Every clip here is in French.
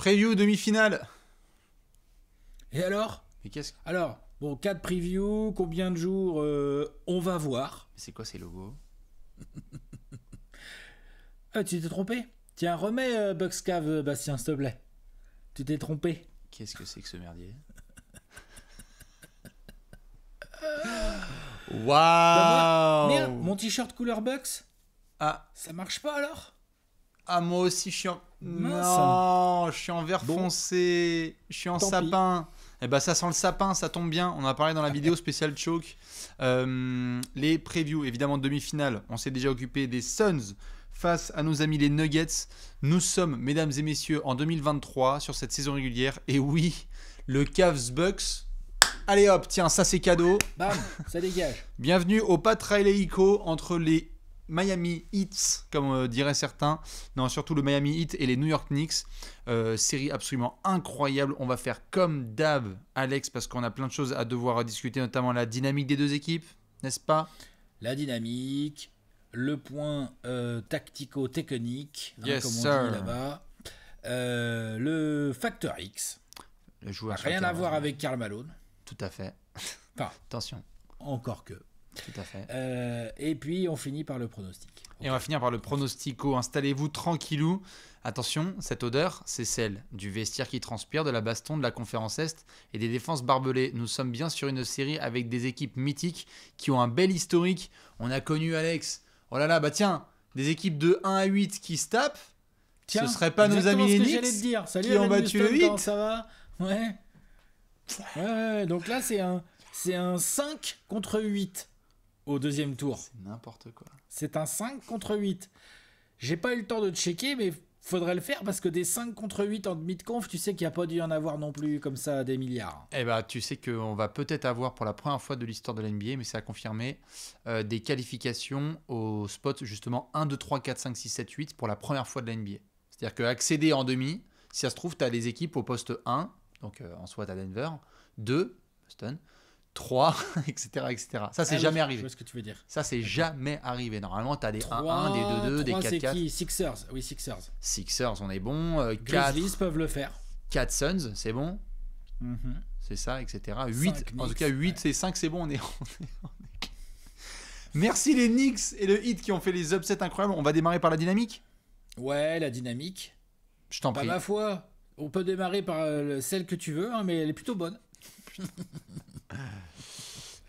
Preview demi-finale. Et alors? Mais qu'est-ce que... Alors, bon, 4 previews, combien de jours on va voir. C'est quoi ces logos? Tu t'es trompé? Tiens, remets Buckscave, Bastien, s'il te plaît. Tu t'es trompé. Qu'est-ce que c'est que ce merdier? Waouh! Bah, merde, mon t-shirt couleur Bucks, Ah, ça marche pas alors? moi aussi je suis en... Mince. Non, je suis en vert Bon. foncé. Je suis en Tant sapin. Eh ben ça sent le sapin, ça tombe bien. On en a parlé dans la vidéo spéciale Choke. Les previews, évidemment, demi-finale. On s'est déjà occupé des Suns face à nos amis les Nuggets. Nous sommes, mesdames et messieurs, en 2023 sur cette saison régulière. Et oui, le Cavs Bucks. Allez hop, tiens, ça c'est cadeau. Bam, ça dégage. Bienvenue au Patraileico entre les Miami Heat, comme diraient certains. Non, surtout le Miami Heat et les New York Knicks. Série absolument incroyable. On va faire comme d'hab, Alex, parce qu'on a plein de choses à devoir discuter, notamment la dynamique des deux équipes, n'est-ce pas? La dynamique, le point tactico-technique, Yes, comme on sir. dit là-bas. Le facteur X. Le joueur Rien sur à le voir terrain. avec Karl Malone. Tout à fait. Enfin, Attention, encore que. tout à fait. Et puis, on finit par le pronostic. Et on va finir par le pronostico. Installez-vous tranquillou. Attention, cette odeur, c'est celle du vestiaire qui transpire, de la baston, de la conférence Est et des défenses barbelées. Nous sommes bien sur une série avec des équipes mythiques qui ont un bel historique. On a connu, Alex, oh là là, bah tiens, des équipes de 1 à 8 qui se tapent. Tiens, Ce serait pas nos exactement amis ce les que j'allais te Knicks dire. Salut, qui ont Alan battu Houston, le comment 8. ça va? Ouais. Ouais, donc là, c'est un 5 contre 8 au deuxième tour. C'est n'importe quoi. C'est un 5 contre 8. J'ai pas eu le temps de checker, mais faudrait le faire parce que des 5 contre 8 en demi-de-conf, tu sais qu'il n'y a pas dû y en avoir non plus comme ça des milliards. Eh bah, tu sais qu'on va peut-être avoir pour la première fois de l'histoire de la NBA, mais c'est à confirmer, des qualifications au spot justement 1, 2, 3, 4, 5, 6, 7, 8 pour la première fois de la NBA. C'est-à-dire qu'accéder en demi, si ça se trouve, tu as les équipes au poste 1, donc en soit à Denver, 2, Boston, 3, etc., etc. Ça, c'est jamais Je arrivé. vois ce que tu veux dire. Ça, c'est jamais arrivé. Normalement, tu as des 1-1, 3, des 2-2, des 3, c'est 4-4. qui? Sixers. Oui, Sixers. Sixers, on est bon. 4, Grizzlies peuvent le faire. 4 Suns, c'est bon. Mhm. C'est ça, etc. 8, en tout Knicks, cas 8 et 5, c'est bon, on est... Merci les Knicks et le Heat qui ont fait les upsets incroyables. On va démarrer par la dynamique. Ouais, la dynamique. Je t'en Bah, prie. ma foi, on peut démarrer par celle que tu veux, hein, mais elle est plutôt bonne.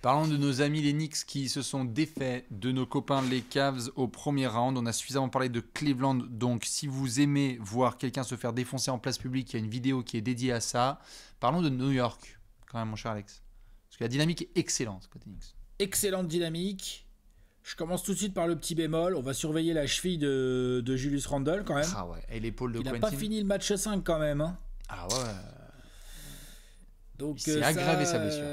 Parlons de nos amis les Knicks qui se sont défaits de nos copains les Cavs au premier round. On a suffisamment parlé de Cleveland, donc si vous aimez voir quelqu'un se faire défoncer en place publique, il y a une vidéo qui est dédiée à ça. Parlons de New York, quand même mon cher Alex. Parce que la dynamique est excellente côté Knicks. Excellente dynamique. Je commence tout de suite par le petit bémol. On va surveiller la cheville de Julius Randle quand même. Ah ouais, et l'épaule de Il n'a Quentin. pas fini le match 5 quand même. Hein. Ah ouais. Donc, Il s'est aggravé sa blessure.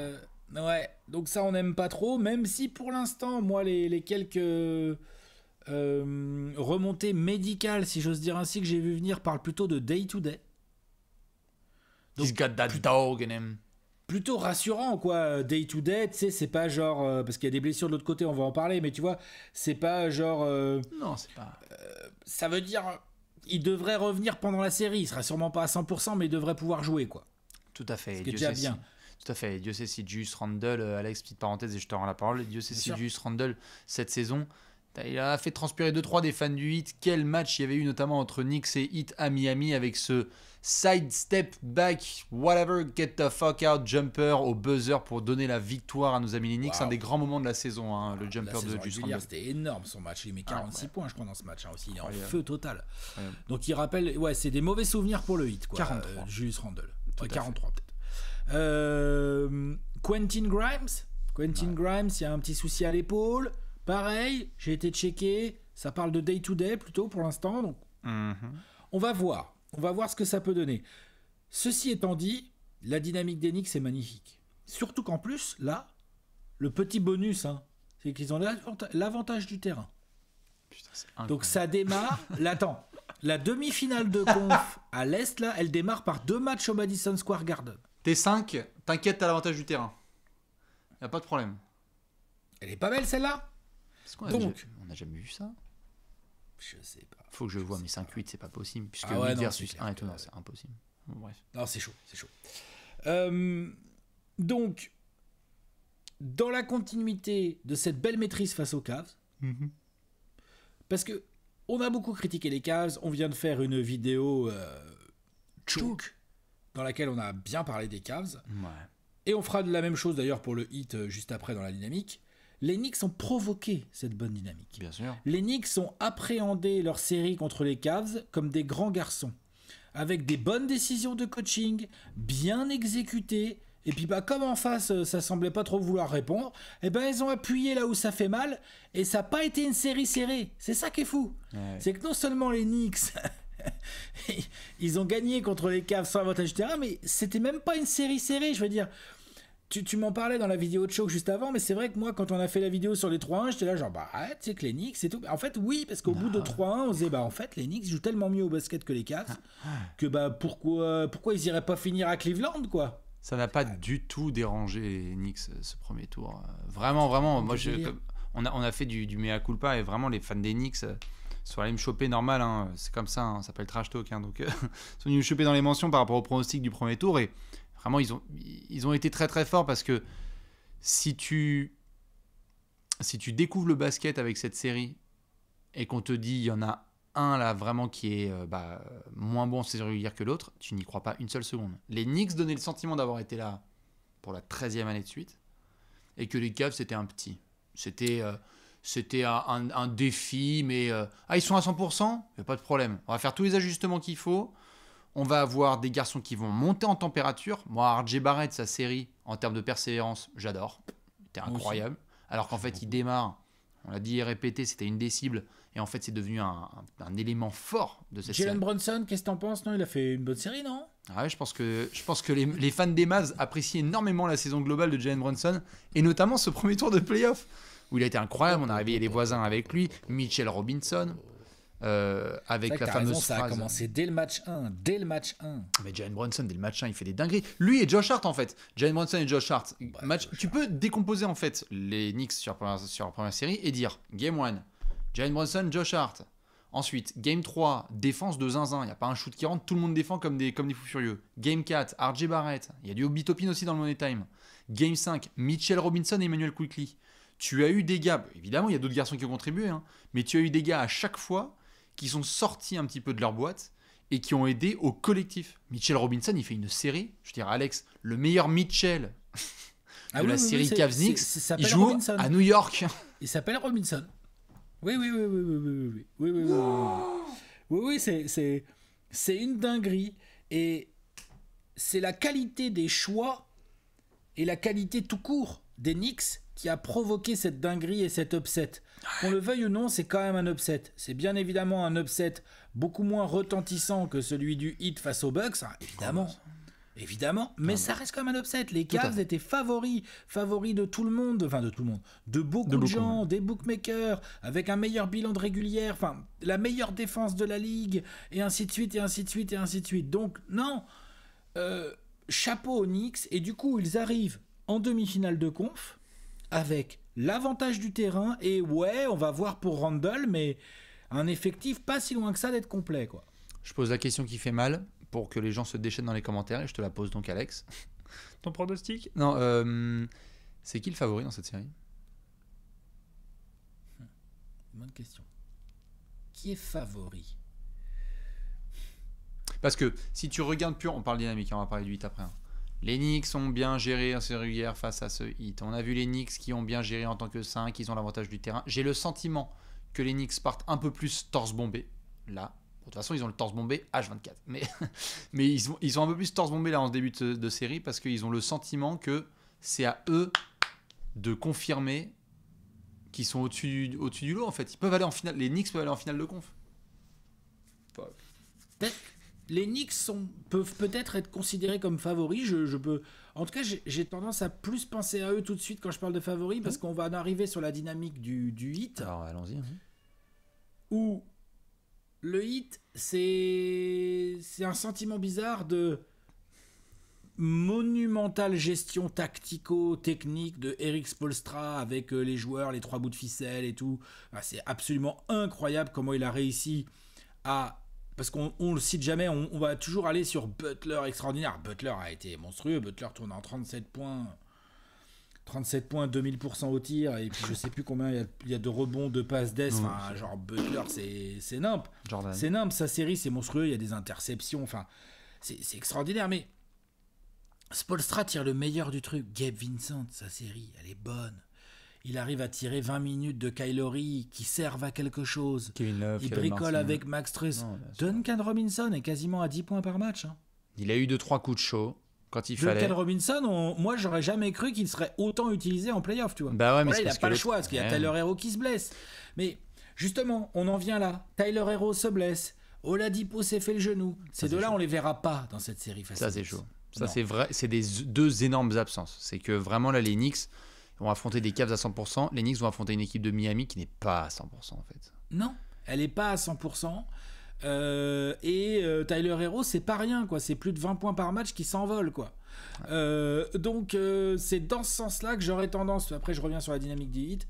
Ouais, donc ça on n'aime pas trop, même si pour l'instant, moi, les quelques remontées médicales, si j'ose dire ainsi, que j'ai vu venir, parlent plutôt de day-to-day. Donc, He's got that dog in him. plutôt rassurant, quoi. Day-to-day, tu sais, c'est pas genre... parce qu'il y a des blessures de l'autre côté, on va en parler, mais tu vois, c'est pas genre... Non, c'est pas... ça veut dire... Il devrait revenir pendant la série. Il sera sûrement pas à 100%, mais il devrait pouvoir jouer, quoi. Tout à fait. Ce qui est Dieu déjà sait bien. si- Tout à fait. Dieu sait si Julius Randle, Alex, petite parenthèse et je te rends la parole. Dieu sait Bien si sûr. Julius Randle, cette saison, il a fait transpirer 2-3 des fans du Heat. Quel match il y avait eu notamment entre Knicks et Heat à Miami avec ce side step back, whatever, get the fuck out jumper au buzzer pour donner la victoire à nos amis les Knicks. Wow. Un des grands moments de la saison, hein, le La jumper saison de Julius régulière, Randle. c'était énorme son match. Il met 46 ouais. points, je crois, dans ce match hein, aussi. Il est en Incroyable. feu total. Incroyable. Donc il rappelle, ouais, c'est des mauvais souvenirs pour le hit, quoi. 43. Julius Randle. Tout Ouais, à 43 peut-être. Quentin Grimes. Grimes, il y a un petit souci à l'épaule. Pareil, j'ai été checké. Ça parle de day-to-day plutôt pour l'instant. Donc Mhm. on va voir. On va voir ce que ça peut donner. Ceci étant dit, la dynamique des Knicks est magnifique. Surtout qu'en plus, là, le petit bonus, hein, c'est qu'ils ont l'avantage du terrain. Putain, c'est incroyable. Donc ça démarre. Attends, la demi-finale de conf à l'Est, là, elle démarre par 2 matchs au Madison Square Garden. T'es 5, t'inquiète, t'as l'avantage du terrain. Y a pas de problème. Elle est pas belle celle-là? Parce qu'on Donc. on n'a jamais vu ça. Je sais pas. Faut que je le vois, mais 5-8, c'est pas possible. Puisque Ah ouais, 8 non, versus c'est clair 1 et tout, que- non, c'est impossible. Bref. Non, c'est chaud. Donc, dans la continuité de cette belle maîtrise face aux Cavs, parce que on a beaucoup critiqué les Cavs, on vient de faire une vidéo choke dans laquelle on a bien parlé des Cavs, et on fera de la même chose d'ailleurs pour le Heat juste après dans la dynamique. Les Knicks ont provoqué cette bonne dynamique. Bien sûr. Les Knicks ont appréhendé leur série contre les Cavs comme des grands garçons, avec des bonnes décisions de coaching, bien exécutées. Et puis comme en face, ça semblait pas trop vouloir répondre, ils ont appuyé là où ça fait mal, et ça n'a pas été une série serrée. C'est ça qui est fou. Ouais. C'est que non seulement les Knicks, ils ont gagné contre les Cavs sans avantage du terrain, mais c'était même pas une série serrée, je veux dire. Tu m'en parlais dans la vidéo de choc juste avant, mais c'est vrai que moi, quand on a fait la vidéo sur les 3-1, j'étais là genre, tu sais que les Knicks, c'est tout. En fait, oui, parce qu'au bout de 3-1, on disait, en fait, les Knicks jouent tellement mieux au basket que les Cavs, que pourquoi ils iraient pas finir à Cleveland, quoi. Ça n'a pas du tout dérangé les Knicks ce premier tour. Vraiment. Moi, on a fait du mea culpa, et vraiment les fans des Knicks sont allés me choper normal. Hein, c'est comme ça, ça s'appelle trash talk. Hein, donc, ils sont venus me choper dans les mentions par rapport au pronostic du premier tour. Et vraiment, ils ont été très très forts parce que si tu découvres le basket avec cette série et qu'on te dit il y en a un là vraiment qui est moins bon en saison régulière que l'autre, tu n'y crois pas une seule seconde. Les Knicks donnaient le sentiment d'avoir été là pour la 13e année de suite et que les Cavs c'était un petit. C'était un défi, mais ils sont à 100%, il n'y a pas de problème. On va faire tous les ajustements qu'il faut. On va avoir des garçons qui vont monter en température. Moi, RJ Barrett, sa série, en termes de persévérance, j'adore. C'était incroyable. Alors qu'en fait, il démarre, on l'a dit et répété, c'était une des cibles. Et en fait, c'est devenu un élément fort de cette série. Jalen Brunson, qu'est-ce que t'en penses? Non, il a fait une bonne série, non? Ouais, je pense que les fans des Mavs apprécient énormément la saison globale de Jalen Brunson, et notamment ce premier tour de playoff, où il a été incroyable. On a réveillé les voisins avec lui. Mitchell Robinson, avec la fameuse phrase... Ça a commencé dès le match 1. Mais Jalen Brunson, dès le match 1, il fait des dingueries. Lui et Josh Hart, en fait. Jalen Brunson et Josh Hart. Tu peux décomposer, en fait, les Knicks sur la première série et dire Game 1, Jalen Brunson, Josh Hart. Ensuite, Game 3, défense de zinzin. Il n'y a pas un shoot qui rentre, tout le monde défend comme des fous furieux. Game 4, RJ Barrett. Il y a du Obi Toppin aussi dans le Money Time. Game 5, Mitchell Robinson et Emmanuel Quickley. Tu as eu des gars, évidemment, il y a d'autres garçons qui ont contribué, hein, mais tu as eu des gars à chaque fois qui sont sortis un petit peu de leur boîte et qui ont aidé au collectif. Mitchell Robinson, il fait une série. Je veux dire, Alex, le meilleur Mitchell de la série Cavs Knicks, il joue Robinson. À New York. Il s'appelle Robinson. Oui. Oui, c'est une dinguerie. Et c'est la qualité des choix et la qualité tout court des Knicks qui a provoqué cette dinguerie et cet upset. Qu'on le veuille ou non, c'est quand même un upset. C'est bien évidemment un upset beaucoup moins retentissant que celui du Heat face aux Bucks, hein, évidemment, mais ça reste quand même un upset. Les Cavs étaient favoris de tout le monde, de beaucoup de gens, des bookmakers, avec un meilleur bilan de régulière, la meilleure défense de la ligue, et ainsi de suite. Donc, non, chapeau aux Knicks, et du coup, ils arrivent en demi-finale de conf, avec l'avantage du terrain, et on va voir pour Randle, mais un effectif pas si loin que ça d'être complet, quoi. Je pose la question qui fait mal, pour que les gens se déchaînent dans les commentaires, et je te la pose donc, Alex. Ton pronostic? Non, c'est qui le favori dans cette série? Bonne question. Qui est favori? Parce que si tu regardes pur, on parle dynamique, on va parler du Heat après. Les Knicks ont bien géré en série régulière face à ce Heat. On a vu les Knicks qui ont bien géré en tant que 5, ils ont l'avantage du terrain. J'ai le sentiment que les Knicks partent un peu plus torse bombé. Là, de toute façon, ils ont le torse bombé H24. Mais ils ont un peu plus torse bombé là en ce début de série parce qu'ils ont le sentiment que c'est à eux de confirmer qu'ils sont au-dessus du lot en fait. Ils peuvent aller en finale. Les Knicks peuvent aller en finale de conf. Les Knicks peuvent peut-être être considérés comme favoris. Je peux... En tout cas, j'ai tendance à plus penser à eux tout de suite quand je parle de favoris parce qu'on va en arriver sur la dynamique du Heat. Alors, allons-y. Où le Heat, c'est un sentiment bizarre de monumentale gestion tactico-technique de Erik Spoelstra avec les joueurs, les 3 bouts de ficelle et tout. C'est absolument incroyable comment il a réussi à parce qu'on le cite jamais, on va toujours aller sur Butler extraordinaire. Butler a été monstrueux, Butler tourne en 37 points, 2000% au tir, et puis je sais plus combien il y a de rebonds, de passes d'ess, enfin, genre Butler, c'est nimp. Jordan. C'est nimp, sa série, c'est monstrueux, il y a des interceptions, enfin, c'est extraordinaire, mais Spoelstra tire le meilleur du truc. Gabe Vincent, sa série, elle est bonne. Il arrive à tirer 20 minutes de Kylori qui servent à quelque chose. Kevin Love, il bricole avec Max Strus. Duncan Robinson est quasiment à 10 points par match. Hein. Il a eu 2-3 coups de chaud quand il fallait. Duncan Robinson, moi j'aurais jamais cru qu'il serait autant utilisé en playoff, tu vois. Bah ouais, mais il n'a pas le choix parce qu'il y a Tyler Hero qui se blesse. Mais justement, on en vient là. Tyler Hero se blesse. Oladipo s'est fait le genou. Ces deux-là, on les verra pas dans cette série. Ça c'est chaud. Ça c'est vrai. C'est des deux énormes absences. C'est que vraiment là, les Knicks vont affronter des Cavs à 100%. Les Knicks vont affronter une équipe de Miami qui n'est pas à 100% en fait. Non, elle n'est pas à 100%. Tyler Hero, c'est pas rien, quoi. C'est plus de 20 points par match qui s'envolent, quoi. Donc, c'est dans ce sens-là que j'aurais tendance, après je reviens sur la dynamique du hit,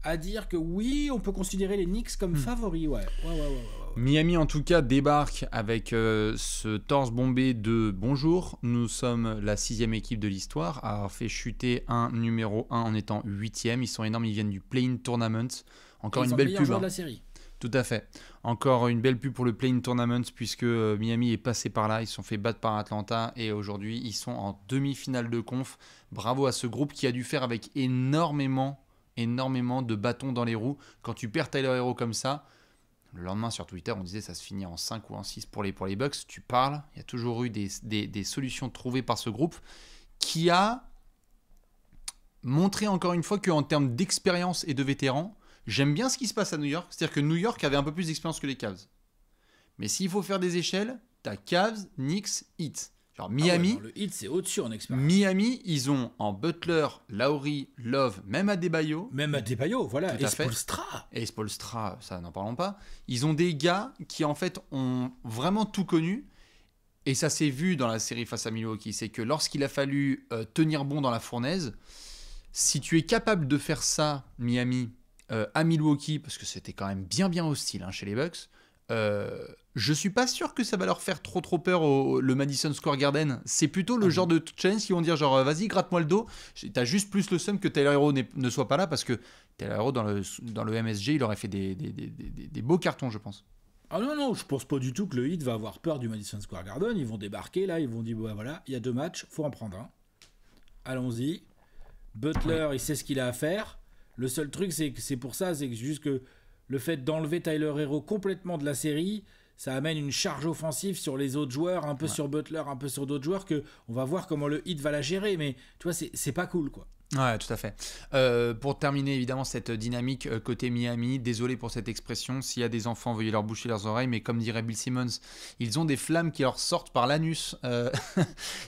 à dire que oui, on peut considérer les Knicks comme favoris, ouais. Miami, en tout cas, débarque avec ce torse bombé de bonjour. Nous sommes la 6e équipe de l'histoire à avoir fait chuter un numéro 1 en étant 8e. Ils sont énormes, ils viennent du Play-in Tournament. Encore une belle pub. De la série. Tout à fait. Encore une belle pub pour le Play-in Tournament puisque Miami est passé par là. Ils se sont fait battre par Atlanta et aujourd'hui, ils sont en demi-finale de conf. Bravo à ce groupe qui a dû faire avec énormément de bâtons dans les roues. Quand tu perds Tyler Hero comme ça, le lendemain sur Twitter, on disait ça se finit en 5 ou en 6 pour les Bucks. Tu parles, il y a toujours eu des solutions trouvées par ce groupe qui a montré encore une fois qu'en termes d'expérience et de vétérans, j'aime bien ce qui se passe à New York. C'est-à-dire que New York avait un peu plus d'expérience que les Cavs. Mais s'il faut faire des échelles, t'as Cavs, Knicks, Heat. Genre Miami, le Heat, c'est au-dessus en expérience. Miami, ils ont en Butler, Lowry, Love, même Adebayo. Voilà. Et Spoelstra. Et Spoelstra, ça n'en parlons pas. Ils ont des gars qui en fait ont vraiment tout connu. Et ça s'est vu dans la série face à Milwaukee. C'est que lorsqu'il a fallu tenir bon dans la fournaise, si tu es capable de faire ça, Miami, à Milwaukee, parce que c'était quand même bien hostile chez les Bucks, je suis pas sûr que ça va leur faire trop peur le Madison Square Garden. C'est plutôt le genre de challenge qui vont dire genre vas-y gratte-moi le dos. T'as juste plus le seum que Tyler Hero ne soit pas là parce que Tyler Hero dans le MSG il aurait fait des beaux cartons je pense. Ah non, je pense pas du tout que le Heat va avoir peur du Madison Square Garden. Ils vont débarquer là, ils vont dire voilà, il y a 2 matchs, faut en prendre un. Allons-y. Butler, il sait ce qu'il a à faire. Le seul truc c'est pour ça, c'est juste que le fait d'enlever Tyler Hero complètement de la série, ça amène une charge offensive sur les autres joueurs, un peu sur Butler, un peu sur d'autres joueurs, que on va voir comment le Heat va la gérer, mais tu vois, c'est pas cool, quoi. Ouais, tout à fait. Pour terminer, évidemment, cette dynamique côté Miami, désolé pour cette expression, s'il y a des enfants, veuillez leur boucher leurs oreilles, mais comme dirait Bill Simmons, ils ont des flammes qui leur sortent par l'anus.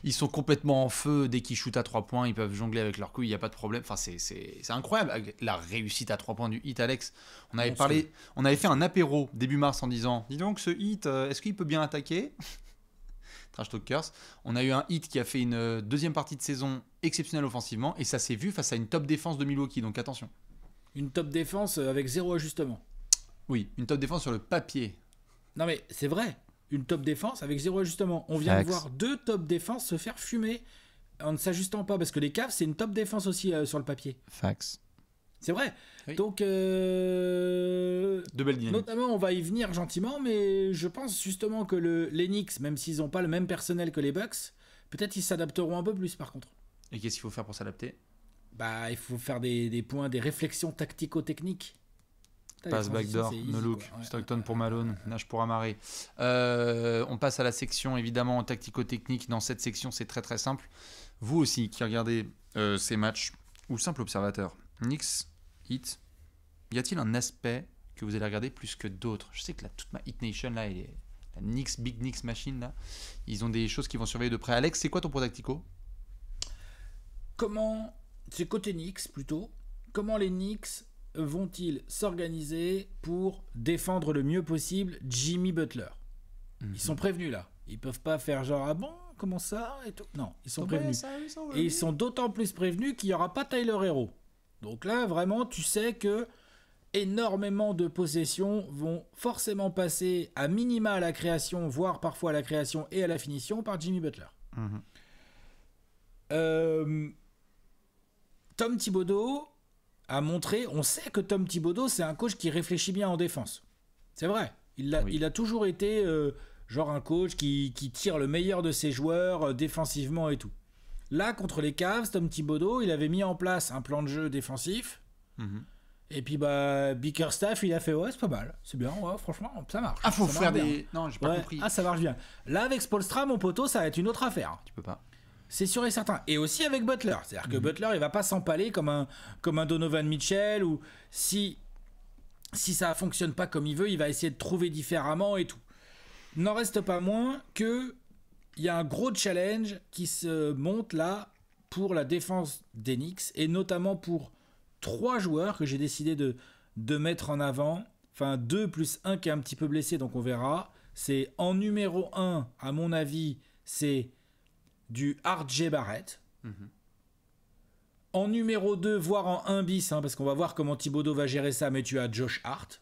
Ils sont complètement en feu dès qu'ils shootent à 3 points, ils peuvent jongler avec leurs couilles, il n'y a pas de problème. Enfin, c'est incroyable, la réussite à 3 points du Heat, Alex. On avait fait un apéro début mars en disant, dis donc, ce Heat, est-ce qu'il peut bien attaquer ? Trash Talkers. On a eu un Heat qui a fait une deuxième partie de saison exceptionnelle offensivement et ça s'est vu face à une top défense de Milwaukee, donc attention. Une top défense avec 0 ajustement. Oui, une top défense sur le papier. Non mais c'est vrai, une top défense avec 0 ajustement. On vient de voir 2 top défenses se faire fumer en ne s'ajustant pas parce que les Cavs c'est une top défense aussi sur le papier. Facts. C'est vrai. Oui. Donc, de belles dynamiques. Notamment, on va y venir gentiment, mais je pense justement que les Knicks, même s'ils n'ont pas le même personnel que les Bucks, peut-être ils s'adapteront un peu plus par contre. Et qu'est-ce qu'il faut faire pour s'adapter ? Bah, il faut faire des points, des réflexions tactico-techniques. Passe backdoor, no look, ouais, Stockton pour Malone, Nash pour Amaré. On passe à la section évidemment tactico-technique. Dans cette section, c'est très très simple. Vous aussi qui regardez ces matchs, ou simple observateur, Knicks, Heat, y a-t-il un aspect que vous allez regarder plus que d'autres ? Je sais que toute ma Heat Nation là, la Knicks, Big Knicks Machine là, ils ont des choses qui vont surveiller de près. Alex, c'est quoi ton pro tactico ? C'est côté Knicks plutôt. Comment les Knicks vont-ils s'organiser pour défendre le mieux possible Jimmy Butler ? Ils sont prévenus là. Ils peuvent pas faire genre ah bon comment ça et tout. Non, ils sont prévenus. Et ils sont d'autant plus prévenus qu'il y aura pas Tyler Hero. Donc là vraiment tu sais que énormément de possessions vont forcément passer à minima à la création, voire parfois à la création et à la finition par Jimmy Butler. Tom Thibodeau a montré, on sait que Tom Thibodeau, c'est un coach qui réfléchit bien en défense. C'est vrai. Il a toujours été genre un coach qui tire le meilleur de ses joueurs défensivement et tout. Là, contre les Cavs, Tom Thibodeau, il avait mis en place un plan de jeu défensif. Et puis, Bickerstaff, il a fait, ouais, c'est pas mal. C'est bien, ouais, franchement, ça marche. Ah, faut ça faire marche des... bien. Non, j'ai pas compris. Ah, ça marche bien. Là, avec Spoelstra, mon poteau, ça va être une autre affaire. Tu peux pas. C'est sûr et certain. Et aussi avec Butler. C'est-à-dire que Butler, il va pas s'empaler comme un Donovan Mitchell, ou si ça fonctionne pas comme il veut, il va essayer de trouver différemment et tout. N'en reste pas moins que il y a un gros challenge qui se monte là pour la défense d'Enix, et notamment pour 3 joueurs que j'ai décidé de mettre en avant. Enfin, 2 plus 1 qui est un petit peu blessé, donc on verra. C'est en numéro 1, à mon avis, c'est du RJ Barrett. En numéro 2, voire en 1 bis, parce qu'on va voir comment Thibodeau va gérer ça, mais tu as Josh Hart.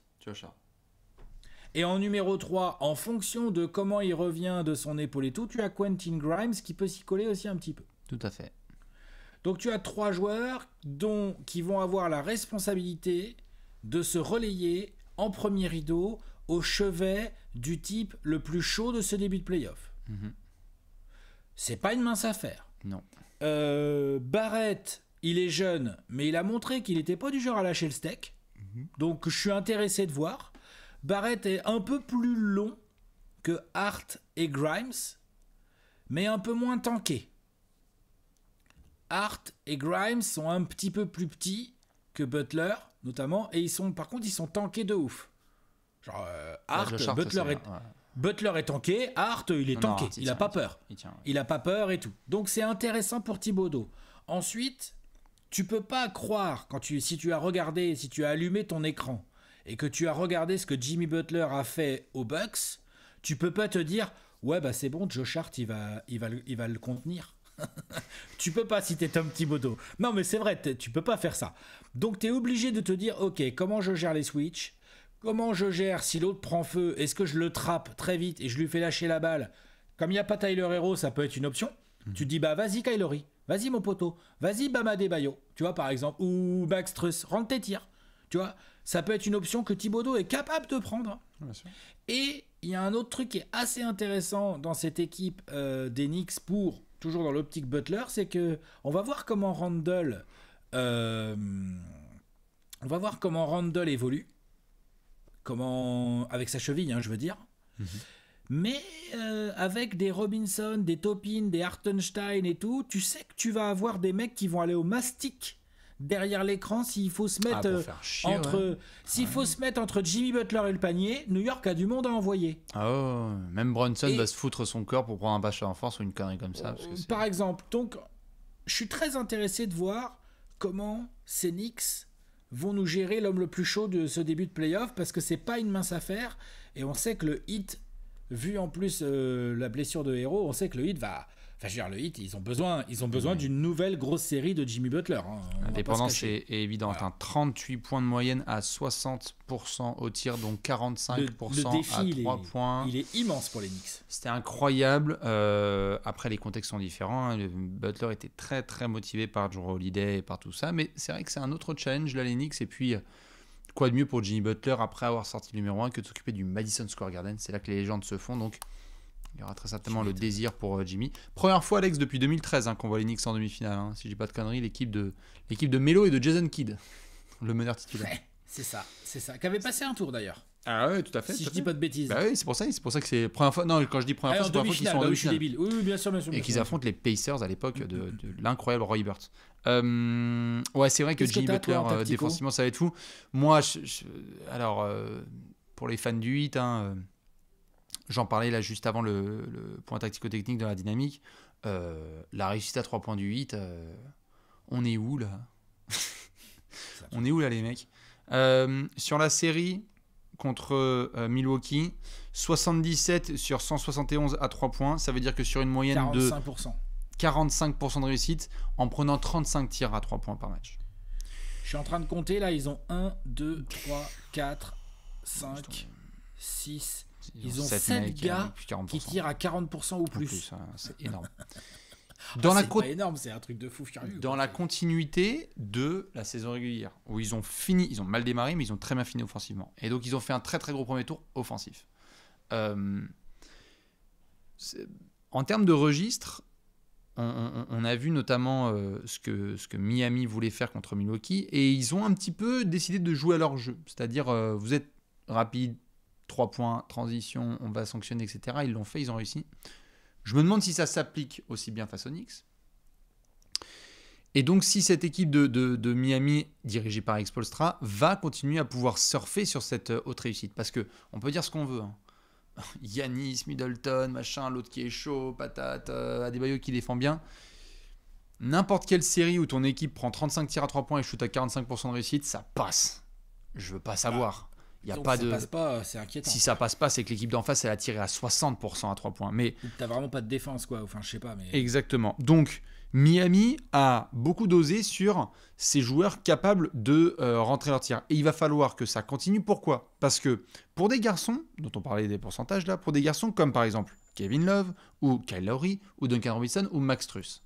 Et en numéro 3, en fonction de comment il revient de son épaule et tout, tu as Quentin Grimes qui peut s'y coller aussi un petit peu. Tout à fait. Donc tu as 3 joueurs qui vont avoir la responsabilité de se relayer en premier rideau au chevet du type le plus chaud de ce début de play-off. C'est pas une mince affaire. Non. Barrett, il est jeune, mais il a montré qu'il n'était pas du genre à lâcher le steak. Donc je suis intéressé de voir. Barrett est un peu plus long que Hart et Grimes, mais un peu moins tanké. Hart et Grimes sont un petit peu plus petits que Butler, notamment, et par contre, ils sont tankés de ouf. Genre, Butler est tanké, Hart, il est tanké, il n'a pas peur. Il n'a pas peur et tout. Donc, c'est intéressant pour Thibodeau. Ensuite, tu peux pas croire, si tu as allumé ton écran, et que tu as regardé ce que Jimmy Butler a fait aux Bucks, tu peux pas te dire, ouais, c'est bon, Josh Hart, il va le contenir. Tu peux pas si t'es Tom Thibodeau. Non, mais c'est vrai, tu peux pas faire ça. Donc t'es obligé de te dire, ok, comment je gère les switches, comment je gère si l'autre prend feu, est-ce que je le trappe très vite et je lui fais lâcher la balle. Comme il n'y a pas Tyler Hero, ça peut être une option. Tu te dis, vas-y Kylori, vas-y mon poteau, vas-y Bam Adebayo, tu vois, par exemple, ou Max Strus, rentre tes tirs, tu vois. Ça peut être une option que Thibodeau est capable de prendre. Et il y a un autre truc qui est assez intéressant dans cette équipe des Knicks, toujours dans l'optique Butler, c'est que on va voir comment Randle évolue, avec sa cheville, je veux dire. Mais avec des Robinson, des Topin, des Hartenstein et tout, tu sais que tu vas avoir des mecs qui vont aller au mastic derrière l'écran s'il faut se mettre se mettre entre Jimmy Butler et le panier. New York a du monde à envoyer. Même Brunson va se foutre son corps pour prendre un bachelor en force ou une connerie comme ça. Par exemple. Donc, je suis très intéressé de voir comment ces Knicks vont nous gérer l'homme le plus chaud de ce début de playoff, parce que c'est pas une mince affaire, et on sait que le Heat, vu en plus la blessure de Hero, on sait que le Heat va... Enfin, je veux dire, le Heat, ils ont besoin d'une nouvelle grosse série de Jimmy Butler. La dépendance est évidente. Voilà. 38 points de moyenne à 60% au tir, donc 45% le défi, à 3 points. Il est immense pour les Knicks. C'était incroyable. Après, les contextes sont différents. Butler était très, très motivé par Jrue Holiday et par tout ça. Mais c'est vrai que c'est un autre challenge, là, les Knicks. Et puis, quoi de mieux pour Jimmy Butler, après avoir sorti le numéro 1, que de s'occuper du Madison Square Garden. C'est là que les légendes se font. Donc, il y aura très certainement le désir pour Jimmy. Première fois, Alex, depuis 2013 qu'on voit les Knicks en demi-finale. Si je dis pas de conneries, l'équipe de Melo et de Jason Kidd, le meneur titulaire. Ouais, c'est ça. Qui avait passé un tour d'ailleurs. Ah ouais, tout à fait. Si je dis pas de bêtises. Bah oui, c'est pour ça que c'est première fois. Non, quand je dis première fois, c'est la première fois qu'ils sont en demi-finale. Oui, bien sûr. Et qu'ils affrontent les Pacers à l'époque de l'incroyable Roy Hibbert. Ouais, c'est vrai que Jimmy Butler, défensivement, ça va être fou. Moi, alors, pour les fans du Heat, j'en parlais là juste avant le point tactico-technique de la dynamique. La réussite à 3 points du 8, on est où là? On est où là les mecs? Sur la série contre Milwaukee, 77 sur 171 à 3 points, ça veut dire que sur une moyenne 45%. De 45% de réussite en prenant 35 tirs à 3 points par match. Je suis en train de compter, là, ils ont 1, 2, 3, 4, 5, 6... Ils ont 7 gars qui tirent à 40% ou plus. C'est énorme. C'est pas énorme, c'est un truc de fou furieux. Dans la continuité de la saison régulière, où ils ont mal démarré, mais ils ont très bien fini offensivement. Et donc, ils ont fait un très très gros premier tour offensif. En termes de registre, on a vu notamment ce que Miami voulait faire contre Milwaukee, et ils ont un petit peu décidé de jouer à leur jeu. C'est-à-dire, vous êtes rapide, 3 points, transition, on va sanctionner, etc. Ils l'ont fait, ils ont réussi. Je me demande si ça s'applique aussi bien face aux Knicks. Et donc, si cette équipe de Miami, dirigée par Erik Spoelstra, va continuer à pouvoir surfer sur cette haute réussite. Parce qu'on peut dire ce qu'on veut. Giannis, Middleton, machin, l'autre qui est chaud, patate, Adebayo qui défend bien. N'importe quelle série où ton équipe prend 35 tirs à 3 points et shoot à 45% de réussite, ça passe. Je veux pas savoir. Y a pas ça passe pas, c'est inquiétant. Si ça passe pas, c'est que l'équipe d'en face, elle a tiré à 60% à 3 points. Mais t'as vraiment pas de défense, quoi. Enfin, je sais pas. Mais... Exactement. Donc, Miami a beaucoup dosé sur ces joueurs capables de rentrer leur tir. Et il va falloir que ça continue. Pourquoi ? Parce que pour des garçons, dont on parlait des pourcentages là, pour des garçons comme par exemple Kevin Love, ou Kyle Lowry, ou Duncan Robinson, ou Max Strus,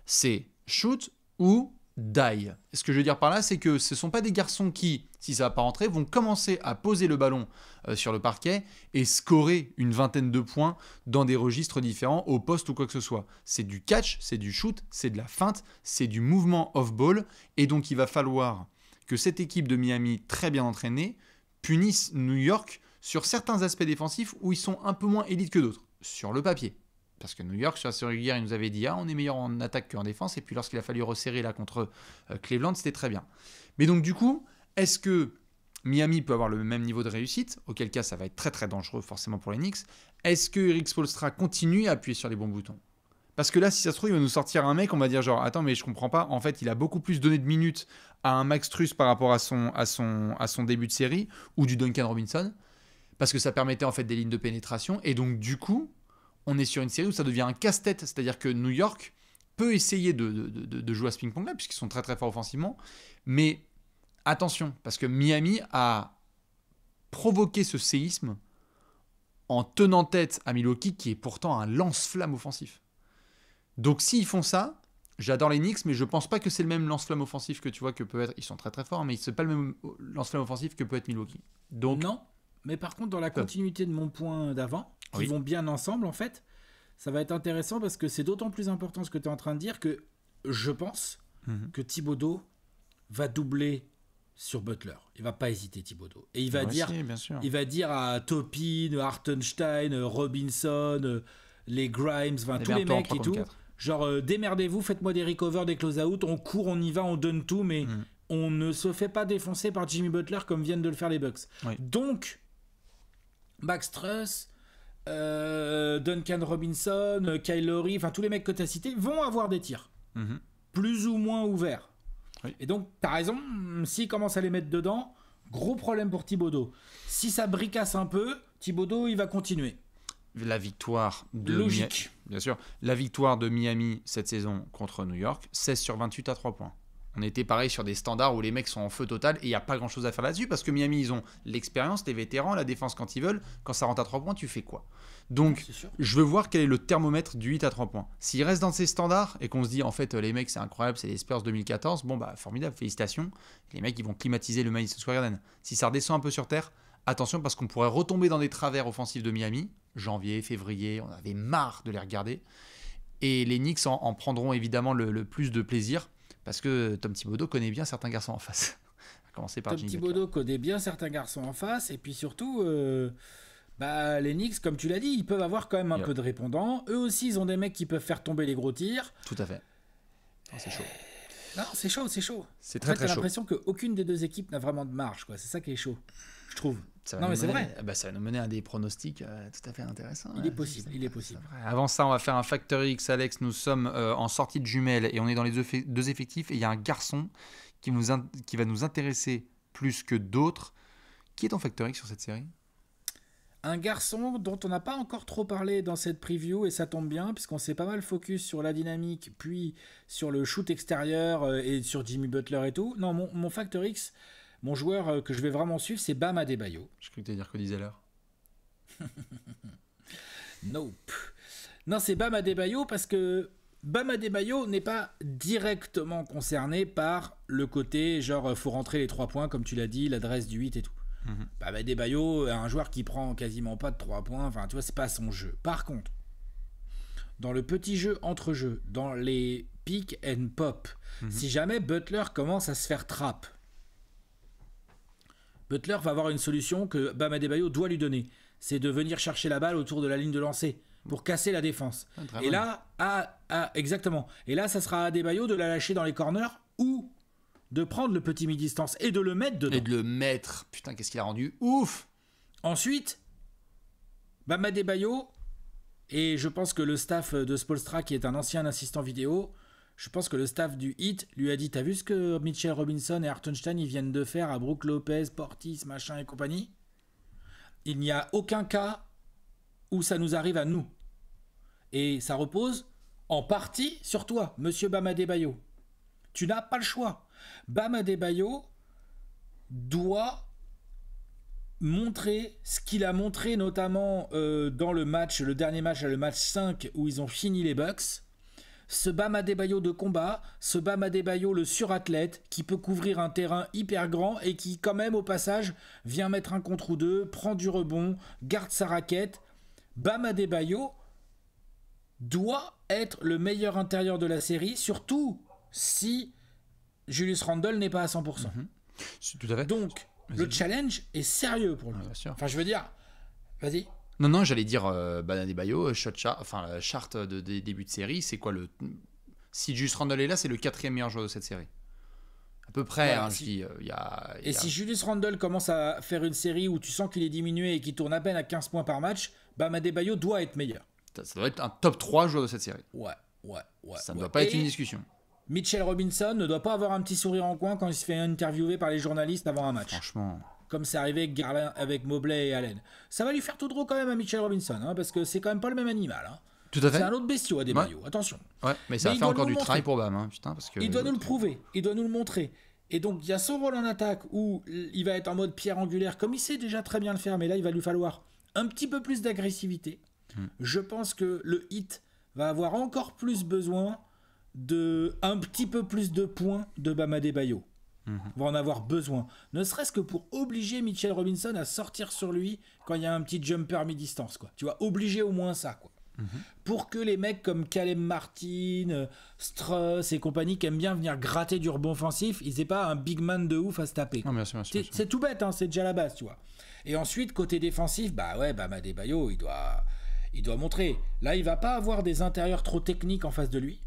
c'est shoot ou die. Et ce que je veux dire par là, c'est que ce ne sont pas des garçons qui, si ça ne va pas rentrer, vont commencer à poser le ballon sur le parquet et scorer une vingtaine de points dans des registres différents, au poste ou quoi que ce soit. C'est du catch, c'est du shoot, c'est de la feinte, c'est du mouvement off-ball. Et donc, il va falloir que cette équipe de Miami, très bien entraînée, punisse New York sur certains aspects défensifs où ils sont un peu moins élites que d'autres, sur le papier. Parce que New York, sur la série régulière, il nous avait dit on est meilleur en attaque qu'en défense. Et puis lorsqu'il a fallu resserrer là contre Cleveland, c'était très bien. Mais donc du coup, est-ce que Miami peut avoir le même niveau de réussite ? Auquel cas, ça va être très très dangereux forcément pour les Knicks. Est-ce que Erik Spoelstra continue à appuyer sur les bons boutons ? Parce que là, si ça se trouve, il va nous sortir un mec, on va dire genre attends, mais je comprends pas. En fait, il a beaucoup plus donné de minutes à un Max Strus par rapport à son début de série ou du Duncan Robinson, parce que ça permettait en fait des lignes de pénétration. Et donc du coup, on est sur une série où ça devient un casse-tête. C'est-à-dire que New York peut essayer de jouer à ce ping-pong-là, puisqu'ils sont très très forts offensivement. Mais attention, parce que Miami a provoqué ce séisme en tenant tête à Milwaukee, qui est pourtant un lance-flamme offensif. Donc s'ils font ça, j'adore les Knicks, mais je pense pas que c'est le même lance-flamme offensif que tu vois que peut être... Ils sont très très forts, mais c'est pas le même lance-flamme offensif que peut être Milwaukee. Donc... Non, mais par contre, dans la continuité de mon point d'avant, qui vont bien ensemble, en fait, ça va être intéressant parce que c'est d'autant plus important ce que tu es en train de dire que je pense que Thibodeau va doubler sur Butler. Il va pas hésiter, Thibodeau. Et il va dire à Topin, Hartenstein, Robinson, les Grimes, tous les mecs et tout, genre démerdez-vous, faites-moi des recovers, des close-out, on court, on y va, on donne tout, mais on ne se fait pas défoncer par Jimmy Butler comme viennent de le faire les Bucks. Donc, Max Strus, Duncan Robinson, Kyle Lowry, enfin tous les mecs que tu as cités vont avoir des tirs plus ou moins ouverts. Et donc tu as raison, s'ils commencent à les mettre dedans, gros problème pour Thibodeau. Si ça bricasse un peu, Thibodeau il va continuer. La victoire de bien sûr, la victoire de Miami cette saison contre New York, 16 sur 28 à 3 points. On était pareil sur des standards où les mecs sont en feu total et il n'y a pas grand chose à faire là-dessus parce que Miami, ils ont l'expérience, les vétérans, la défense quand ils veulent. Quand ça rentre à 3 points, tu fais quoi ? Donc, je veux voir quel est le thermomètre du 8 à 3 points. S'il reste dans ces standards et qu'on se dit en fait, les mecs, c'est incroyable, c'est les Spurs 2014, bon bah formidable, félicitations. Les mecs, ils vont climatiser le Madison Square Garden. Si ça redescend un peu sur terre, attention parce qu'on pourrait retomber dans des travers offensifs de Miami. Janvier, février, on avait marre de les regarder. Et les Knicks en prendront évidemment le plus de plaisir. Parce que Tom Thibodeau connaît bien certains garçons en face. À commencer par Tom Thibodeau connaît bien certains garçons en face. Et puis surtout, les Knicks, comme tu l'as dit, ils peuvent avoir quand même un peu de répondants. Eux aussi, ils ont des mecs qui peuvent faire tomber les gros tirs. Tout à fait. Oh, c'est chaud. Non, c'est chaud. C'est très, très chaud. J'ai l'impression qu'aucune des deux équipes n'a vraiment de marge. C'est ça qui est chaud, je trouve. C'est vrai. Ça va nous mener à des pronostics tout à fait intéressants. Il est possible. Avant ça, on va faire un Factor X, Alex. Nous sommes en sortie de jumelles et on est dans les deux effectifs. Et il y a un garçon qui va nous intéresser plus que d'autres. Qui est ton Factor X sur cette série ? Un garçon dont on n'a pas encore trop parlé dans cette preview, et ça tombe bien, puisqu'on s'est pas mal focus sur la dynamique, puis sur le shoot extérieur et sur Jimmy Butler et tout. Non, mon Factor X, mon joueur que je vais vraiment suivre, c'est Bam Adebayo. Je crois que tu allais dire Cody Zeller. Nope. Non, c'est Bam Adebayo parce que Bam Adebayo n'est pas directement concerné par le côté genre faut rentrer les 3 points, comme tu l'as dit, l'adresse du 8 et tout. Bam Adebayo, un joueur qui prend quasiment pas de 3 points, enfin tu vois, c'est pas son jeu. Par contre, dans le petit jeu entre jeux, dans les pick and pop, si jamais Butler commence à se faire trap, Butler va avoir une solution que Bam Adebayo doit lui donner, c'est de venir chercher la balle autour de la ligne de lancer pour casser la défense. Et là, exactement. Et là, ça sera à Adebayo de la lâcher dans les corners ou de prendre le petit mi-distance et de le mettre dedans. Et de le mettre. Putain, qu'est-ce qu'il a rendu ouf. Ensuite, Bam Adebayo, et je pense que le staff de Spoelstra, qui est un ancien assistant vidéo, je pense que le staff du Heat lui a dit, t'as vu ce que Mitchell Robinson et Hartenstein ils viennent de faire à Brook Lopez, Portis, machin et compagnie? Il n'y a aucun cas où ça nous arrive à nous. Et ça repose en partie sur toi, monsieur Bam Adebayo. Tu n'as pas le choix. Bam Adebayo doit montrer ce qu'il a montré notamment dans le dernier match, le match 5 où ils ont fini les Bucks. Ce Bam Adebayo de combat, ce Bam Adebayo le surathlète qui peut couvrir un terrain hyper grand et qui quand même au passage vient mettre un contre ou deux, prend du rebond, garde sa raquette. Bam Adebayo doit être le meilleur intérieur de la série, surtout si Julius Randle n'est pas à 100%. Tout à fait. Donc, le challenge est sérieux pour lui. Bien sûr. Enfin, je veux dire, vas-y. Non, j'allais dire Bam Adebayo, la charte de début de série, c'est quoi le... Si Julius Randle est là, c'est le 4e meilleur joueur de cette série. À peu près, Voilà, je dis. Si Julius Randle commence à faire une série où tu sens qu'il est diminué et qu'il tourne à peine à 15 points par match, Bam Adebayo doit être meilleur. Ça doit être un top 3 joueur de cette série. Ouais. Ça ne doit pas être une discussion. Mitchell Robinson ne doit pas avoir un petit sourire en coin quand il se fait interviewer par les journalistes avant un match. Franchement. Comme c'est arrivé avec Garland, avec Mobley et Allen. Ça va lui faire tout drôle quand même à Mitchell Robinson, hein, parce que c'est quand même pas le même animal. Hein. Tout à fait. C'est un autre bestiau à Adebayo, attention. Ouais, mais ça va faire encore du travail pour Bam. Hein, putain, parce que il doit nous le prouver, il doit nous le montrer. Et donc il y a son rôle en attaque où il va être en mode pierre angulaire, comme il sait déjà très bien le faire, mais là il va lui falloir un petit peu plus d'agressivité. Je pense que le Heat va avoir encore plus besoin de un petit peu plus de points de Bam Adebayo. Va en avoir besoin, ne serait-ce que pour obliger Mitchell Robinson à sortir sur lui quand il y a un petit jumper mi-distance, quoi. Tu vas obliger au moins ça, quoi. Pour que les mecs comme Caleb Martin, Struss et compagnie qui aiment bien venir gratter du rebond offensif, ils aient pas un big man de ouf à se taper. Non, bien sûr. C'est tout bête, hein, c'est déjà la base, tu vois. Et ensuite, côté défensif, Bam Adebayo, il doit montrer. Là, il va pas avoir des intérieurs trop techniques en face de lui.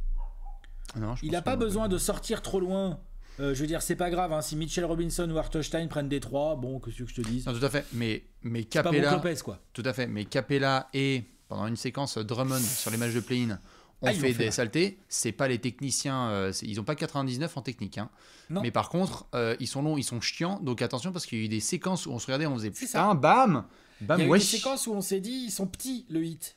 Non, il n'a pas besoin de sortir trop loin. Je veux dire, c'est pas grave, hein, si Mitchell Robinson ou Hartenstein prennent des 3, bon, que ce que je te dise. Non, tout à fait. Mais c'est pas Capella. Brook Lopez, quoi. Tout à fait. Mais Capella et pendant une séquence Drummond sur les matchs de play-in ont fait des saletés. C'est pas les techniciens. Ils ont pas 99 en technique. Hein. Mais par contre, ils sont longs, ils sont chiants. Donc attention parce qu'il y a eu des séquences où on se regardait, on faisait putain, bam. Il y a eu des séquences où on s'est dit, ils sont petits, le Heat.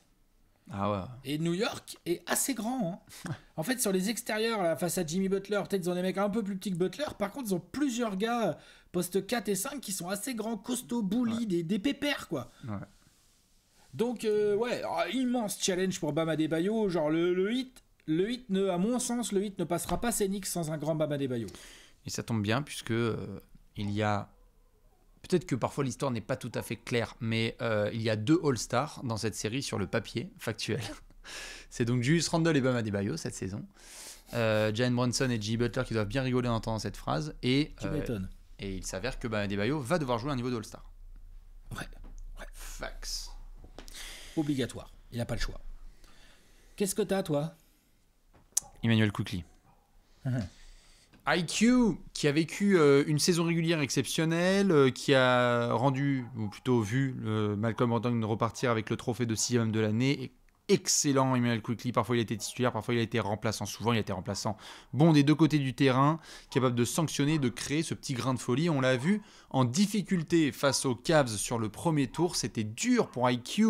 Ah ouais. Et New York est assez grand. Hein. En fait, sur les extérieurs, là, face à Jimmy Butler, peut-être ils ont des mecs un peu plus petits que Butler. Par contre, ils ont plusieurs gars, postes 4 et 5, qui sont assez grands, costauds, bully, des pépères, quoi. Ouais. Donc, immense challenge pour Bam Adebayo. Genre, le Heat, à mon sens, le Heat ne passera pas ses Knicks sans un grand Bam Adebayo. Et ça tombe bien, puisque il y a... Peut-être que parfois l'histoire n'est pas tout à fait claire, mais il y a 2 All-Stars dans cette série sur le papier factuel. C'est donc Julius Randle et Bam Adebayo cette saison. Jalen Brunson et Jimmy Butler qui doivent bien rigoler en entendant cette phrase. Et il s'avère que Bam Adebayo va devoir jouer un niveau de All-Star. Ouais. Fax. Obligatoire. Il n'a pas le choix. Qu'est-ce que t'as, toi? Emmanuel Quickley. IQ, qui a vécu une saison régulière exceptionnelle, qui a rendu, ou plutôt vu, Malcolm Brogdon repartir avec le trophée de 6e de l'année, excellent, Immanuel Quickley. Parfois, il a été titulaire, parfois, il a été remplaçant. Souvent, il a été remplaçant. Bon, des deux côtés du terrain, capable de sanctionner, de créer ce petit grain de folie. On l'a vu en difficulté face aux Cavs sur le premier tour. C'était dur pour IQ.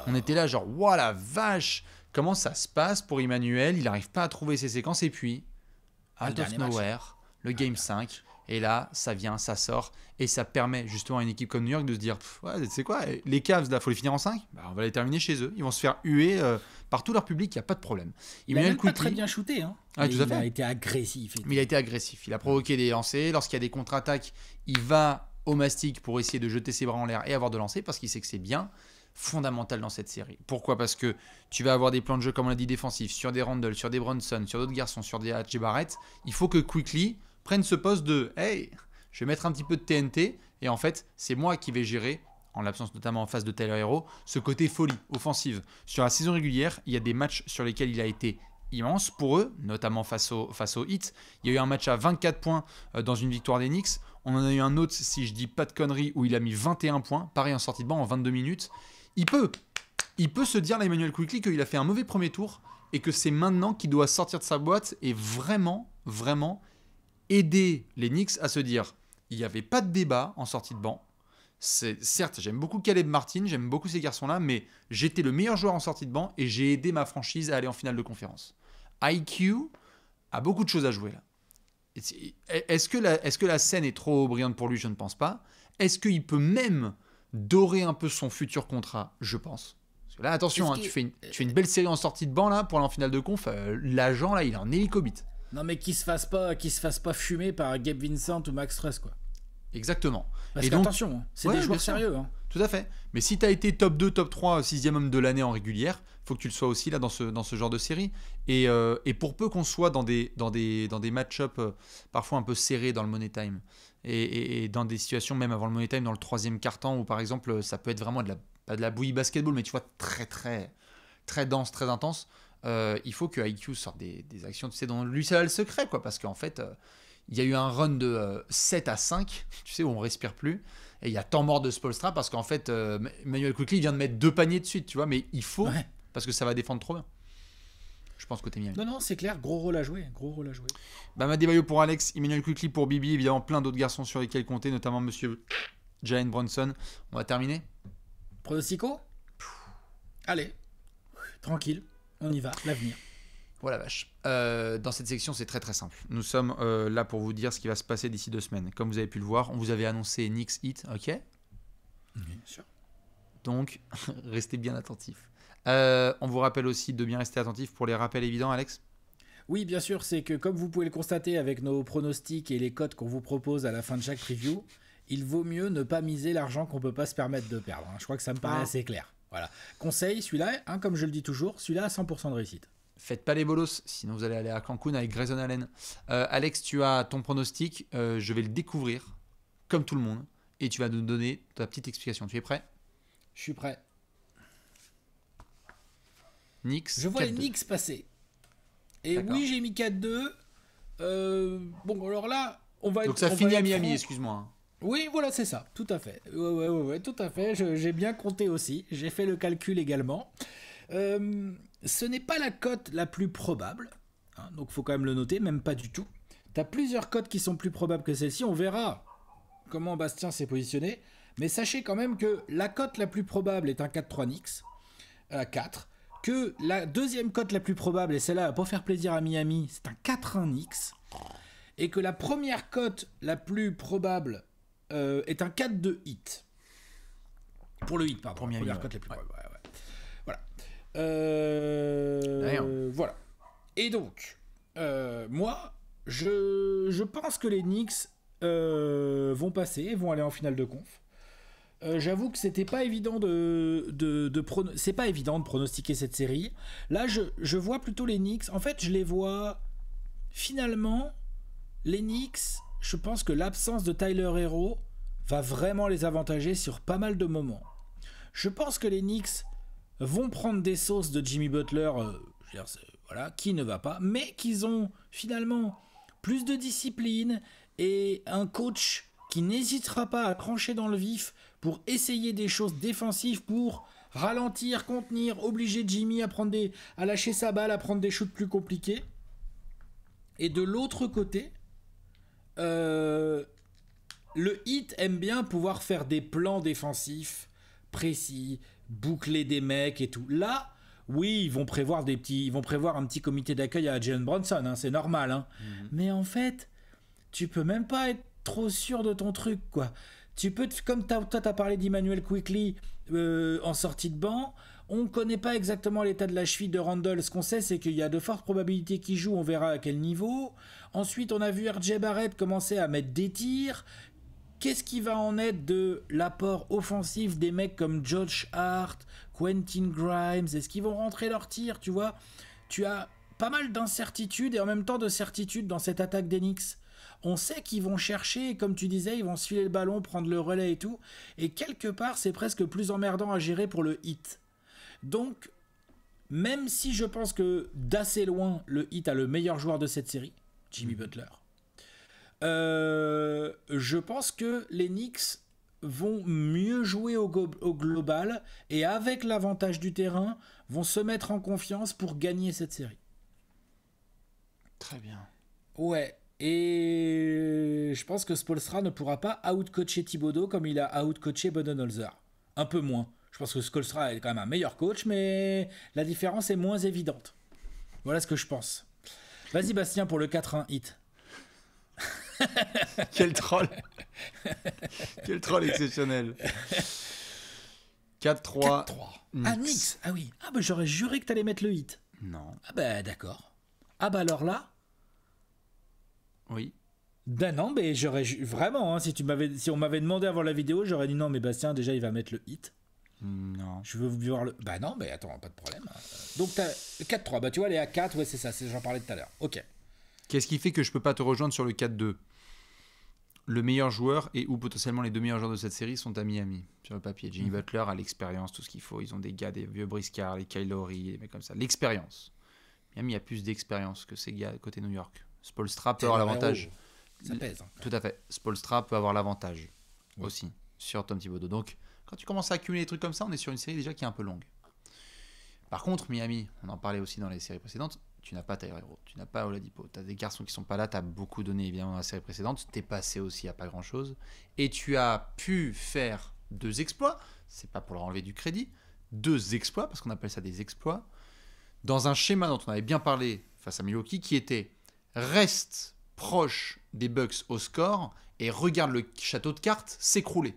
On était là, genre, waouh, la vache! Comment ça se passe pour Immanuel? Il n'arrive pas à trouver ses séquences. Et puis, out of nowhere, le Game 5. Et là, ça vient, ça sort. Et ça permet justement à une équipe comme New York de se dire, ouais, c'est quoi, les Cavs, là, il faut les finir en 5. On va les terminer chez eux. Ils vont se faire huer par tout leur public, il n'y a pas de problème. Il a même pas très bien shooté. Hein. Ah, tout à fait. Il a été agressif. Mais il a été agressif. Il a provoqué des lancers. Lorsqu'il y a des contre-attaques, il va au mastic pour essayer de jeter ses bras en l'air et avoir de lancers parce qu'il sait que c'est bien fondamental dans cette série. Pourquoi? Parce que tu vas avoir des plans de jeu, comme on l'a dit, défensifs, sur des Randle, sur des Brunson, sur d'autres garçons, sur des H.J. Barrett. Il faut que Quickley prenne ce poste de « Hey, je vais mettre un petit peu de TNT » et en fait, c'est moi qui vais gérer, en l'absence notamment en face de Tyler Hero, ce côté folie, offensive. Sur la saison régulière, il y a des matchs sur lesquels il a été immense pour eux, notamment face au Heat. Il y a eu un match à 24 points dans une victoire des Knicks. On en a eu un autre, si je dis pas de conneries, où il a mis 21 points, pareil en sortie de banc en 22 minutes. Il peut se dire, là, Immanuel Quickley, qu'il a fait un mauvais premier tour et que c'est maintenant qu'il doit sortir de sa boîte et vraiment, vraiment aider les Knicks à se dire, il n'y avait pas de débat en sortie de banc. Certes, j'aime beaucoup Caleb Martin, j'aime beaucoup ces garçons-là, mais j'étais le meilleur joueur en sortie de banc et j'ai aidé ma franchise à aller en finale de conférence. IQ a beaucoup de choses à jouer là. Est-ce que la scène est trop brillante pour lui? Je ne pense pas. Est-ce qu'il peut même dorer un peu son futur contrat? Je pense. Parce que là, attention, tu fais une belle série en sortie de banc là, pour aller en finale de conf. L'agent, là, il est en hélicobite. Non, mais qu'il se fasse pas fumer par Gabe Vincent ou Max Stress, quoi. Exactement. Parce qu'attention, c'est des joueurs sérieux. Hein. Tout à fait. Mais si tu as été top 2, top 3, 6e homme de l'année en régulière, faut que tu le sois aussi là dans ce genre de série. Et pour peu qu'on soit dans des match-up parfois un peu serrés dans le Money Time, et dans des situations même avant le Money Time, dans le troisième quart-temps, où par exemple ça peut être vraiment pas de la bouillie basketball, mais tu vois, très très très dense, très intense, il faut que IQ sorte des actions, tu sais, dont lui ça a le secret, quoi, parce qu'en fait... il y a eu un run de 7 à 5, tu sais, où on respire plus. Et il y a tant mort de Spoelstra parce qu'en fait, Immanuel Quickley vient de mettre 2 paniers de suite, tu vois. Mais il faut, parce que ça va défendre trop bien. Je pense côté Miami. Non, c'est clair, gros rôle à jouer. Bam Adebayo pour Alex, Immanuel Quickley pour Bibi. Évidemment, plein d'autres garçons sur lesquels compter, notamment monsieur Jalen Brunson. On va terminer. Pronostico? Allez, tranquille, on y va, l'avenir. Voilà, vache. Dans cette section, c'est très très simple. Nous sommes là pour vous dire ce qui va se passer d'ici 2 semaines. Comme vous avez pu le voir, on vous avait annoncé Knicks Heat, ok? Bien sûr. Donc, restez bien attentifs. On vous rappelle aussi de bien rester attentifs pour les rappels évidents, Alex? Oui, bien sûr, c'est que comme vous pouvez le constater avec nos pronostics et les cotes qu'on vous propose à la fin de chaque preview, il vaut mieux ne pas miser l'argent qu'on ne peut pas se permettre de perdre. Je crois que ça me paraît assez clair. Voilà. Conseil, celui-là, comme je le dis toujours, celui-là a 100% de réussite. Faites pas les bolos, sinon vous allez aller à Cancun avec Grayson Allen. Alex, tu as ton pronostic, je vais le découvrir, comme tout le monde, et tu vas nous donner ta petite explication. Tu es prêt? Je suis prêt. Knicks. Je vois les Knicks passer. Et d'accord. Oui, j'ai mis 4-2. Bon, alors là, on va... Donc ça finit à Miami, excuse-moi. Oui, voilà, c'est ça, tout à fait. Ouais, tout à fait. J'ai bien compté aussi. J'ai fait le calcul également. Ce n'est pas la cote la plus probable, hein, donc il faut quand même le noter, même pas du tout. Tu as plusieurs cotes qui sont plus probables que celle-ci, on verra comment Bastien s'est positionné, mais sachez quand même que la cote la plus probable est un 4-3 Knicks, 4, que la deuxième cote la plus probable, et celle-là, pour faire plaisir à Miami, c'est un 4-1 Knicks, et que la première cote la plus probable est un 4-2 Heat. Pour le Heat, pardon. Pour Miami, première cote la plus probable, ouais. Voilà. Et donc, moi, je pense que les Knicks vont passer, vont aller en finale de conf. J'avoue que c'était pas évident c'est pas évident de pronostiquer cette série. Là, je vois plutôt les Knicks. En fait, je les vois finalement. Les Knicks, je pense que l'absence de Tyler Hero va vraiment les avantager sur pas mal de moments. Je pense que les Knicks vont prendre des sauces de Jimmy Butler, voilà, qui ne va pas, mais qu'ils ont finalement plus de discipline et un coach qui n'hésitera pas à trancher dans le vif pour essayer des choses défensives pour ralentir, contenir, obliger Jimmy à lâcher sa balle, à prendre des shoots plus compliqués. Et de l'autre côté, le Heat aime bien pouvoir faire des plans défensifs précis, boucler des mecs et tout. Là, oui, ils vont prévoir un petit comité d'accueil à Jalen Brunson, hein, c'est normal. Hein. Mais en fait, tu peux même pas être trop sûr de ton truc, quoi. Tu peux, comme toi, t'as parlé d'Emmanuel Quickley en sortie de banc. On ne connaît pas exactement l'état de la cheville de Randle. Ce qu'on sait, c'est qu'il y a de fortes probabilités qu'il joue. On verra à quel niveau. Ensuite, on a vu RJ Barrett commencer à mettre des tirs. Qu'est-ce qui va en être de l'apport offensif des mecs comme Josh Hart, Quentin Grimes? Est-ce qu'ils vont rentrer leurs tirs, tu vois? Tu as pas mal d'incertitudes et en même temps de certitudes dans cette attaque des Knicks. On sait qu'ils vont chercher, comme tu disais, ils vont se filer le ballon, prendre le relais et tout. Et quelque part, c'est presque plus emmerdant à gérer pour le Heat. Donc, même si je pense que d'assez loin, le Heat a le meilleur joueur de cette série, Jimmy Butler, je pense que les Knicks vont mieux jouer au global et avec l'avantage du terrain, vont se mettre en confiance pour gagner cette série. Très bien. Ouais. Et je pense que Spoelstra ne pourra pas out-coacher Thibodeau comme il a out-coaché Budenholzer. Un peu moins. Je pense que Spoelstra est quand même un meilleur coach, mais la différence est moins évidente. Voilà ce que je pense. Vas-y Bastien pour le 4-1 Heat. Quel troll. Quel troll exceptionnel. 4-3. 4-3. Ah, Knicks. Ah oui. Ah bah j'aurais juré que t'allais mettre le Heat. Non. Ah bah d'accord. Ah bah alors là. Oui. Ben non, mais j'aurais vraiment, hein, si on m'avait demandé avant la vidéo, j'aurais dit non, mais Bastien, déjà, il va mettre le Heat. Non. Je veux voir le. Bah non, mais attends, pas de problème. Donc, t'as 4-3. Bah tu vois, les A4, ouais, c'est ça, j'en parlais tout à l'heure. Ok. Qu'est-ce qui fait que je peux pas te rejoindre sur le 4-2 ? Le meilleur joueur et ou potentiellement les deux meilleurs joueurs de cette série sont à Miami, sur le papier. Jimmy Butler a l'expérience, tout ce qu'il faut. Ils ont des gars, des vieux briscards, les Kyle Lowry, des mecs comme ça. L'expérience. Miami a plus d'expérience que ces gars côté New York. Spoelstra peut avoir l'avantage. Ça pèse. Hein. Tout à fait. Spoelstra peut avoir l'avantage aussi sur Tom Thibodeau. Donc, quand tu commences à accumuler des trucs comme ça, on est sur une série déjà qui est un peu longue. Par contre, Miami, on en parlait aussi dans les séries précédentes, tu n'as pas Tyler Hero, tu n'as pas Oladipo, tu as des garçons qui sont pas là, tu as beaucoup donné évidemment dans la série précédente, tu t'es passé aussi à pas grand-chose, et tu as pu faire 2 exploits, c'est pas pour leur enlever du crédit, 2 exploits, parce qu'on appelle ça des exploits, dans un schéma dont on avait bien parlé face à Milwaukee, qui était reste proche des Bucks au score et regarde le château de cartes s'écrouler.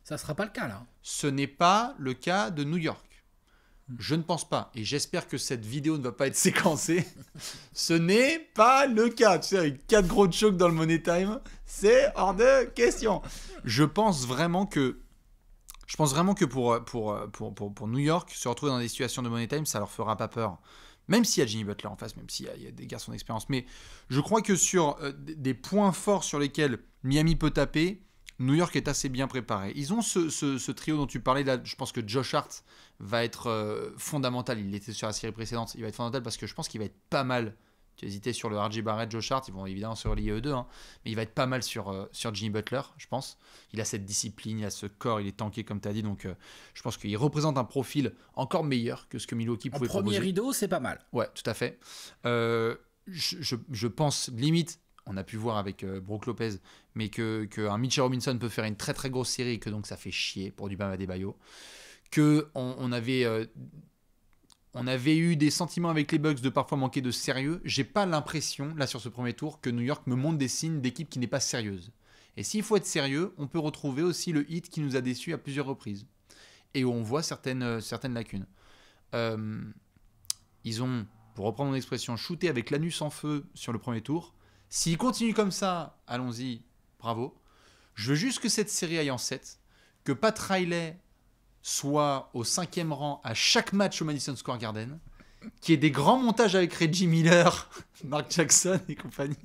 Ça sera pas le cas là. Ce n'est pas le cas de New York. Je ne pense pas, et j'espère que cette vidéo ne va pas être séquencée. Ce n'est pas le cas. Tu sais, avec 4 gros chokes dans le Money Time, c'est hors de question. Je pense vraiment que pour New York, se retrouver dans des situations de Money Time, ça leur fera pas peur. Même s'il y a Jimmy Butler en face, même s'il y a des garçons d'expérience. Mais je crois que sur des points forts sur lesquels Miami peut taper, New York est assez bien préparé. Ils ont ce trio dont tu parlais là. Je pense que Josh Hart va être fondamental. Il était sur la série précédente. Il va être fondamental parce que je pense qu'il va être pas mal. Tu hésitais sur le RJ Barrett, Josh Hart. Ils vont évidemment se relier eux deux. Hein, mais il va être pas mal sur Jimmy Butler, je pense. Il a cette discipline, il a ce corps, il est tanké comme tu as dit. Donc je pense qu'il représente un profil encore meilleur que ce que Milwaukee pouvait proposer. En premier rideau, c'est pas mal. Ouais, tout à fait. Je pense limite. On a pu voir avec Brook Lopez, mais qu'un Mitchell Robinson peut faire une très très grosse série et que donc ça fait chier pour du Bam Adebayo. On avait eu des sentiments avec les Bucks de parfois manquer de sérieux. J'ai pas l'impression, là sur ce premier tour, que New York me montre des signes d'équipe qui n'est pas sérieuse. Et s'il faut être sérieux, on peut retrouver aussi le Heat qui nous a déçus à plusieurs reprises. Et où on voit certaines lacunes. Ils ont, pour reprendre mon expression, shooté avec l'anus en feu sur le premier tour. S'il continue comme ça, allons-y, bravo. Je veux juste que cette série aille en 7, que Pat Riley soit au 5e rang à chaque match au Madison Square Garden, qu'il y ait des grands montages avec Reggie Miller, Mark Jackson et compagnie.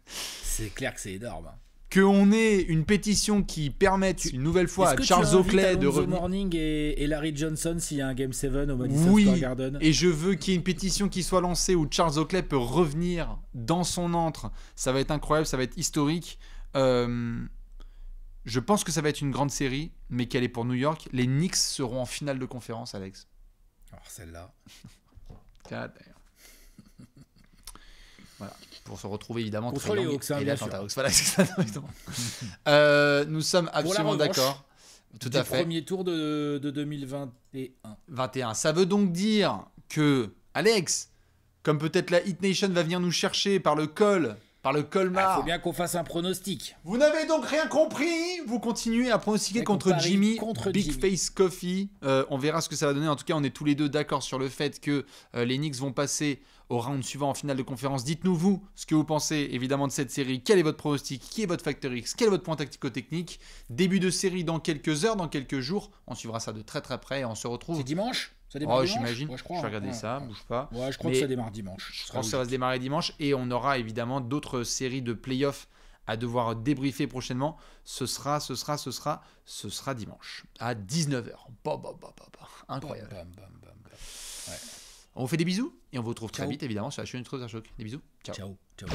C'est clair que c'est énorme. Qu'on ait une pétition qui permette une nouvelle fois à Charles Oakley de revenir. Morning et Larry Johnson s'il y a un Game 7 au Madison Square Garden. Et je veux qu'il y ait une pétition qui soit lancée où Charles Oakley peut revenir dans son antre. Ça va être incroyable, ça va être historique. Je pense que ça va être une grande série, mais qu'elle est pour New York. Les Knicks seront en finale de conférence, Alex. Alors celle-là. Voilà. Pour se retrouver évidemment contre les Hawks, hein, bien sûr. Voilà, c'est ça, nous sommes absolument d'accord. Tout à fait. Premier tour de 2021. 21. Ça veut donc dire que, Alex, comme peut-être la Hit Nation va venir nous chercher par le colmar. Il faut bien qu'on fasse un pronostic. Vous n'avez donc rien compris. Vous continuez à pronostiquer contre Jimmy, Big Jimmy. Face Coffee. On verra ce que ça va donner. En tout cas, on est tous les deux d'accord sur le fait que les Knicks vont passer au round suivant en finale de conférence. Dites-nous, vous, ce que vous pensez évidemment de cette série. Quel est votre pronostic? Qui est votre facteur X? Quel est votre point tactico-technique? Début de série dans quelques heures, dans quelques jours. On suivra ça de très très près et on se retrouve. C'est dimanche? Ça démarre dimanche? J'imagine. Ouais, je vais regarder ça, bouge pas. Ouais, je crois que ça démarre dimanche. Je pense que ça va se démarrer dimanche et on aura évidemment d'autres séries de playoffs à devoir débriefer prochainement. Ce sera dimanche à 19h. Incroyable. Ouais. On vous fait des bisous et on vous retrouve très vite évidemment sur la chaîne Ultra Choc. Des bisous. Ciao. Ciao.